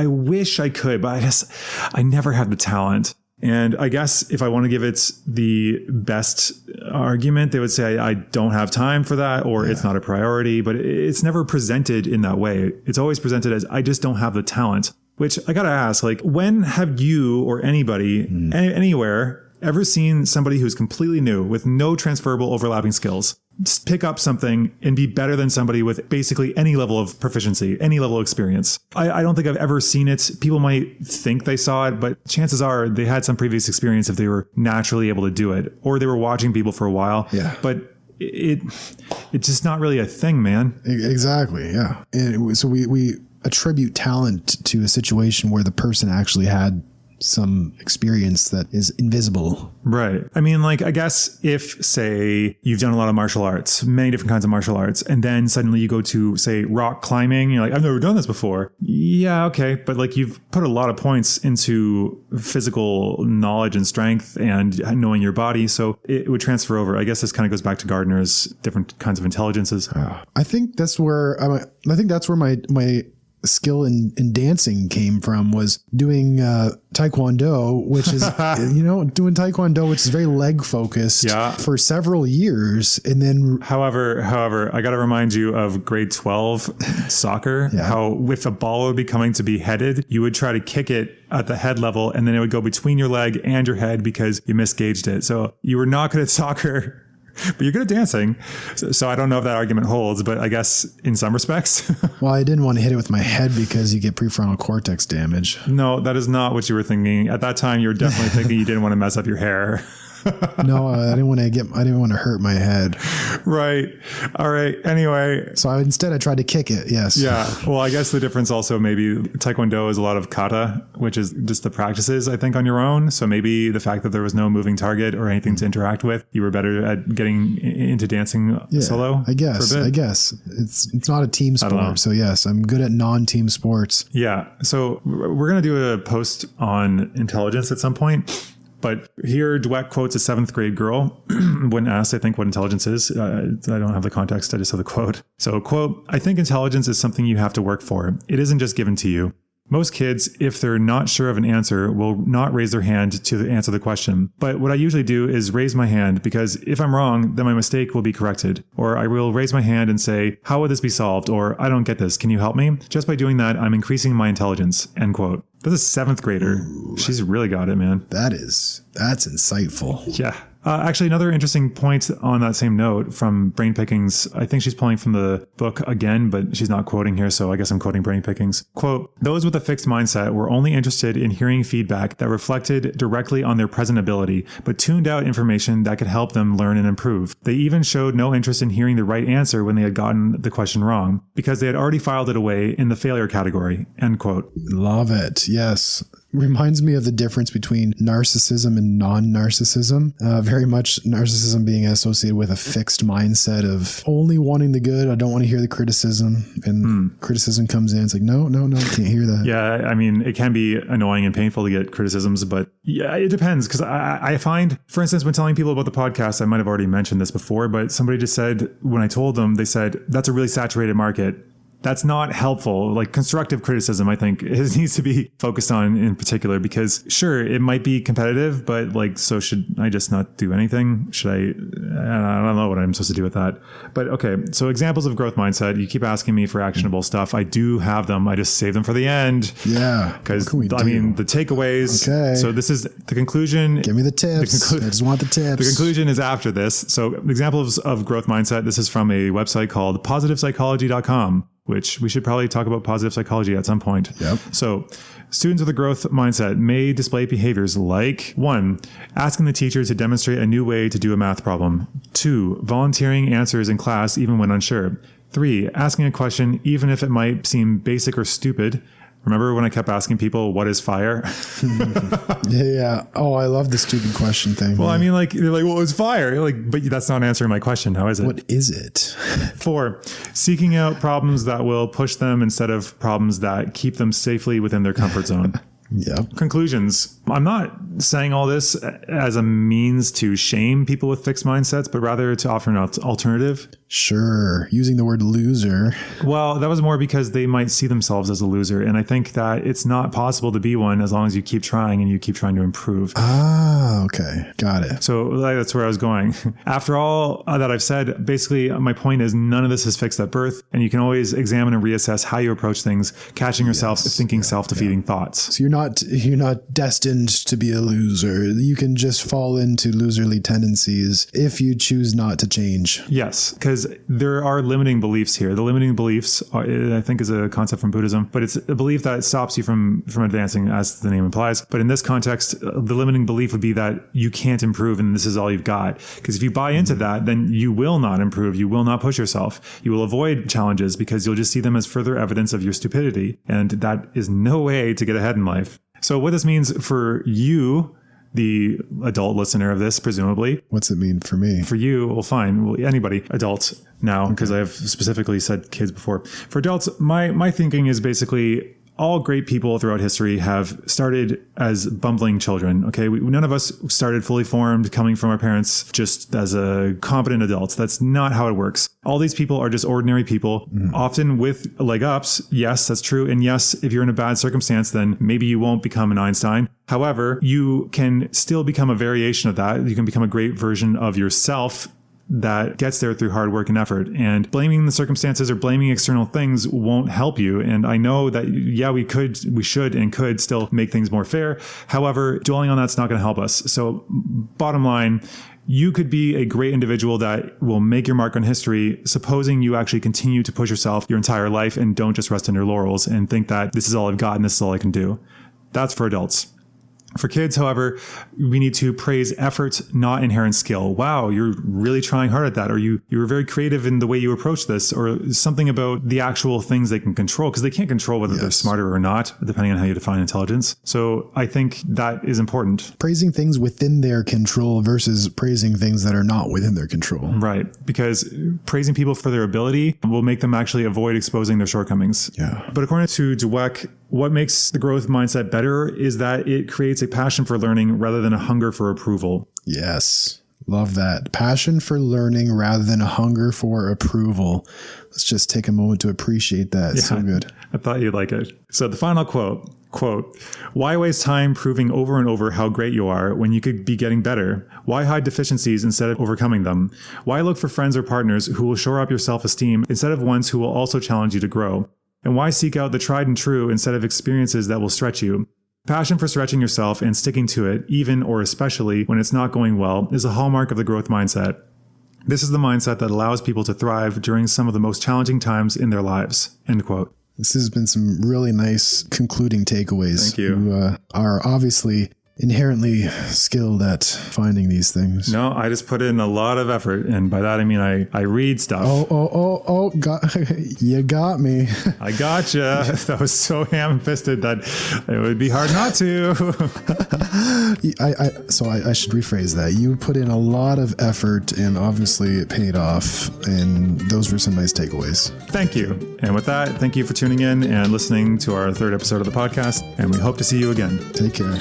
[SPEAKER 1] wish I could, but I never have the talent. And I guess if I want to give it the best argument, they would say, I don't have time for that, or it's not a priority, but it's never presented in that way. It's always presented as, I just don't have the talent, which I got to ask, like, when have you or anybody anywhere ever seen somebody who's completely new with no transferable overlapping skills pick up something and be better than somebody with basically any level of proficiency, any level of experience? I don't think I've ever seen it. People might think they saw it, but chances are they had some previous experience if they were naturally able to do it, or they were watching people for a while.
[SPEAKER 2] Yeah.
[SPEAKER 1] But it's just not really a thing, man.
[SPEAKER 2] Exactly. Yeah. And so we attribute talent to a situation where the person actually had some experience that is invisible.
[SPEAKER 1] Right. I mean, like, I guess if, say, you've done a lot of martial arts, many different kinds of martial arts, and then suddenly you go to, say, rock climbing, you're like, I've never done this before. Yeah, okay. But like, you've put a lot of points into physical knowledge and strength and knowing your body. So it would transfer over. I guess this kind of goes back to Gardner's different kinds of intelligences.
[SPEAKER 2] I think that's where my skill in dancing came from, was doing taekwondo, which is doing taekwondo, which is very leg focused for several years. And then however
[SPEAKER 1] I got to remind you of grade 12 soccer, how if a ball would be coming to be headed, you would try to kick it at the head level and then it would go between your leg and your head because you misgauged it. So you were not good at soccer, but you're good at dancing. So I don't know if that argument holds, but I guess in some respects.
[SPEAKER 2] Well, I didn't want to hit it with my head because you get prefrontal cortex damage.
[SPEAKER 1] No, that is not what you were thinking. At that time, you were definitely thinking you didn't want to mess up your hair.
[SPEAKER 2] No, I didn't want to hurt my head.
[SPEAKER 1] Right. All right. Anyway.
[SPEAKER 2] So instead I tried to kick it. Yes.
[SPEAKER 1] Yeah. Well, I guess the difference also maybe Taekwondo is a lot of kata, which is just the practices, I think, on your own. So maybe the fact that there was no moving target or anything to interact with, you were better at getting into dancing solo.
[SPEAKER 2] I guess it's not a team sport. So yes, I'm good at non-team sports.
[SPEAKER 1] Yeah. So we're going to do a post on intelligence at some point. But here, Dweck quotes a 7th grade girl when asked, I think, what intelligence is. I don't have the context. I just have the quote. So, quote, I think intelligence is something you have to work for. It isn't just given to you. Most kids, if they're not sure of an answer, will not raise their hand to answer the question. But what I usually do is raise my hand, because if I'm wrong, then my mistake will be corrected. Or I will raise my hand and say, how would this be solved? Or I don't get this. Can you help me? Just by doing that, I'm increasing my intelligence. End quote. That's a 7th grader. Ooh. She's really got it, man.
[SPEAKER 2] That's insightful.
[SPEAKER 1] Yeah. Actually, another interesting point on that same note from Brain Pickings, I think she's pulling from the book again, but she's not quoting here, so I guess I'm quoting Brain Pickings. Quote, those with a fixed mindset were only interested in hearing feedback that reflected directly on their present ability, but tuned out information that could help them learn and improve. They even showed no interest in hearing the right answer when they had gotten the question wrong, because they had already filed it away in the failure category. End quote.
[SPEAKER 2] Love it. Yes. reminds me of the difference between narcissism and non-narcissism. Very much narcissism being associated with a fixed mindset of only wanting the good. I don't want to hear the criticism. And criticism comes in. It's like, no, can't hear that.
[SPEAKER 1] Yeah, I mean, it can be annoying and painful to get criticisms, but yeah, it depends. Because I find, for instance, when telling people about the podcast, I might have already mentioned this before, but somebody just said, when I told them, they said, that's a really saturated market. That's not helpful. Like constructive criticism, I think, needs to be focused on in particular, because sure, it might be competitive, but like, so should I just not do anything? Should I don't know what I'm supposed to do with that. But okay, so examples of growth mindset, you keep asking me for actionable stuff. I do have them. I just save them for the end.
[SPEAKER 2] Yeah.
[SPEAKER 1] Because I mean, the takeaways. Okay. So this is the conclusion.
[SPEAKER 2] Give me the tips. I just want the tips.
[SPEAKER 1] The conclusion is after this. So examples of growth mindset. This is from a website called positivepsychology.com. which we should probably talk about positive psychology at some point.
[SPEAKER 2] Yep.
[SPEAKER 1] So students with a growth mindset may display behaviors like 1, asking the teacher to demonstrate a new way to do a math problem. 2, volunteering answers in class even when unsure. 3, asking a question even if it might seem basic or stupid. Remember when I kept asking people, what is fire?
[SPEAKER 2] Yeah. Oh, I love the stupid question thing.
[SPEAKER 1] Well, I mean, like, they're like, well, it's fire. Like, but that's not answering my question. How is it?
[SPEAKER 2] What is it?
[SPEAKER 1] 4, seeking out problems that will push them instead of problems that keep them safely within their comfort zone.
[SPEAKER 2] Yep.
[SPEAKER 1] Conclusions. I'm not saying all this as a means to shame people with fixed mindsets, but rather to offer an alternative.
[SPEAKER 2] Sure. Using the word loser.
[SPEAKER 1] Well, that was more because they might see themselves as a loser. And I think that it's not possible to be one as long as you keep trying and you keep trying to improve.
[SPEAKER 2] Ah, okay. Got it.
[SPEAKER 1] So that's where I was going. After all that I've said, basically my point is none of this is fixed at birth. And you can always examine and reassess how you approach things, catching yourself thinking self-defeating thoughts.
[SPEAKER 2] So you're not destined to be a loser. You can just fall into loserly tendencies if you choose not to change.
[SPEAKER 1] Yes, because there are limiting beliefs here. The limiting beliefs, I think, is a concept from Buddhism, but it's a belief that stops you from advancing, as the name implies. But in this context, the limiting belief would be that you can't improve and this is all you've got. Because if you buy into that, then you will not improve. You will not push yourself. You will avoid challenges because you'll just see them as further evidence of your stupidity. And that is no way to get ahead in life. So what this means for you, the adult listener of this, presumably.
[SPEAKER 2] What's it mean for me?
[SPEAKER 1] For you, well, fine. Well, anybody, adults now, because I've specifically said kids before. For adults, my thinking is basically all great people throughout history have started as bumbling children. Okay, none of us started fully formed, coming from our parents just as a competent adults. That's not how it works. All these people are just ordinary people, often with leg ups. Yes, that's true. And yes, if you're in a bad circumstance, then maybe you won't become an Einstein. However, you can still become a variation of that. You can become a great version of yourself that gets there through hard work and effort. And blaming the circumstances or blaming external things won't help you. And I know that, yeah, we should and could still make things more fair. However, dwelling on that's not going to help us. So bottom line, you could be a great individual that will make your mark on history, supposing you actually continue to push yourself your entire life and don't just rest on your laurels and think that this is all I've got and this is all I can do. That's for adults. For kids, however, we need to praise effort, not inherent skill. Wow, you're really trying hard at that. Or you were very creative in the way you approach this, or something about the actual things they can control, because they can't control whether they're smarter or not, depending on how you define intelligence. So I think that is important.
[SPEAKER 2] Praising things within their control versus praising things that are not within their control.
[SPEAKER 1] Right. Because praising people for their ability will make them actually avoid exposing their shortcomings.
[SPEAKER 2] Yeah.
[SPEAKER 1] But according to Dweck, what makes the growth mindset better is that it creates a passion for learning rather than a hunger for approval.
[SPEAKER 2] Yes. Love that. Passion for learning rather than a hunger for approval. Let's just take a moment to appreciate that. Yeah, so good.
[SPEAKER 1] I thought you'd like it. So the final quote, why waste time proving over and over how great you are when you could be getting better? Why hide deficiencies instead of overcoming them? Why look for friends or partners who will shore up your self-esteem instead of ones who will also challenge you to grow? And why seek out the tried and true instead of experiences that will stretch you? Passion for stretching yourself and sticking to it, even or especially when it's not going well, is a hallmark of the growth mindset. This is the mindset that allows people to thrive during some of the most challenging times in their lives. End quote.
[SPEAKER 2] This has been some really nice concluding takeaways.
[SPEAKER 1] Thank you.
[SPEAKER 2] You are obviously inherently skilled at finding these things.
[SPEAKER 1] No, I just put in a lot of effort. And by that, I mean, I read stuff.
[SPEAKER 2] Oh, you got me.
[SPEAKER 1] I gotcha. That was so ham-fisted that it would be hard not to.
[SPEAKER 2] So I should rephrase that. You put in a lot of effort and obviously it paid off. And those were some nice takeaways.
[SPEAKER 1] Thank you. And with that, thank you for tuning in and listening to our third episode of the podcast. And we hope to see you again.
[SPEAKER 2] Take care.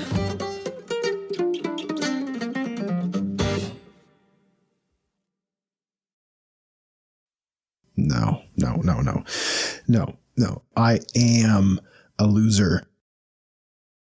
[SPEAKER 2] No. I am a loser.